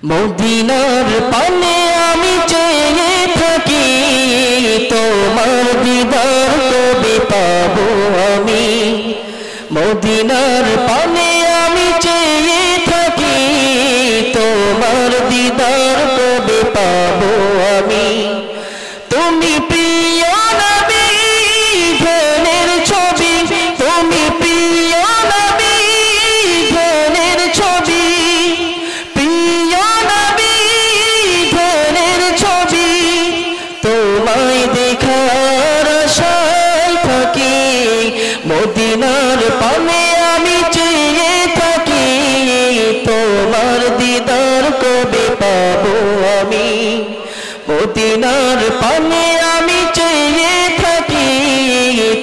মদিনার পানে আমি চেয়ে থাকি, তোমার দিদার কবে পাবো আমি। মদিনার পানে আমি চেয়ে থাকি, তোমার দিদার কবে পাবো আমি। তুমি প্রিয় নবী ধ্যানের ছবি, তুমি প্রিয় নবী ধ্যানের ছবি, প্রিয় নবী ধ্যানের ছবি। তোমায় দেখার আশায় থাকি, মদিনার পানে আমি চেয়ে থাকি, তোমার দিদার কবে পাবো আমি। মদিনার পানে আমি চেয়ে থাকি,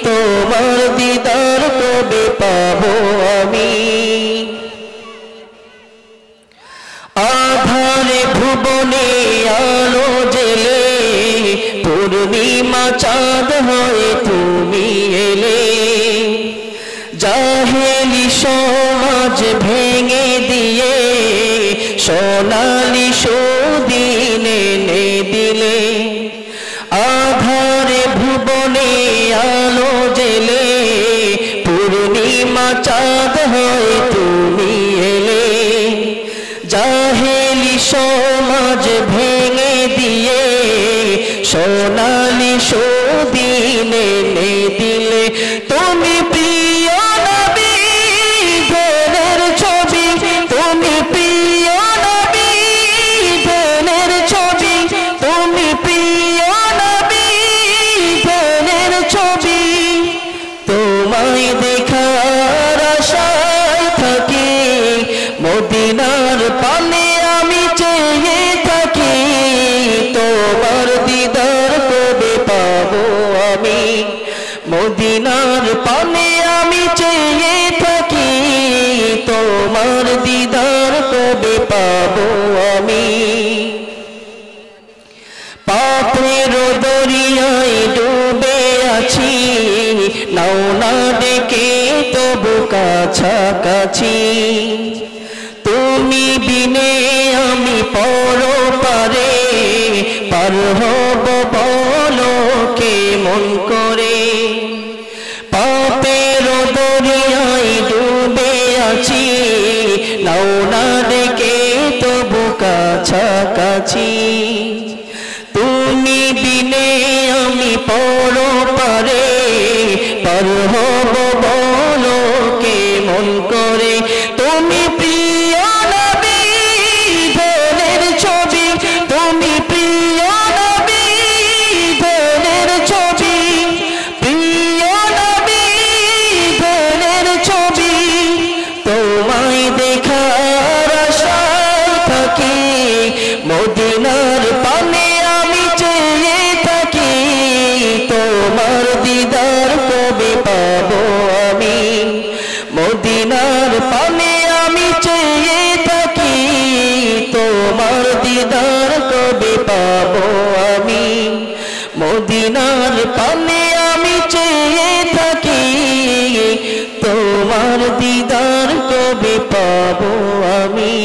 তোমার দিদার কবে পাবো আমি। আধারে ভুবনে আলো জেলে, পূর্ণিমা চাঁদ হয়ে তুমি এলে। জাহেলি সমাজ ভেঙে দিয়ে, সোনালি সুদিন এনে দিলে। আধারে ভুবনে আলো জেলে, পূর্ণিমা চাঁদ হয়ে তুমি এলে। জাহেলি সমাজ ভেঙে দিয়ে, সোনালি সুদিন এনে দিলে। তুমি প্রিয় নবী ধ্যানের ছবি, তুমি প্রিয় নবী ধ্যানের ছবি, তুমি প্রিয় নবী ধ্যানের ছবি। তোমায় দেখার আশায় থাকি, মদিনার পানে আমি চেয়ে থাকি, তোমার দিদার কবে পাবো আমি। মদিনার পানে আমি চেয়ে থাকি, তোমার দিদার কবে পাবো আমি। পাপের দরিয়ায় ডুবে আছি, নাও না ডেকে তবু কাছাকাছি। তুমি বিনে আমি পরপারে, পার হব বলো কেমন করে। পাপের দরিয়ায় ডুবে আছি, নাও না ডেকে তবু কাছাকাছি। তুমি বিনে আমি পরপারে, পার হব বলো কেমন করে। তুমি প্রিয় নবী ধ্যানের ছবি, তুমি প্রিয় নবী ধ্যানের ছবি, প্রিয় নবী ধ্যানের ছবি। তোমায় দেখার আশায় থাকি, মদিনার পানে আমি চেয়ে থাকি, তোমার দিদার কবে পাবো আমি। মদিনার পানে আমি চেয়ে থাকি, তোমার দিদার কবে পাবো আমি। মদিনার পানে আমি চেয়ে থাকি, তোমার দিদার কবে পাবো আমি।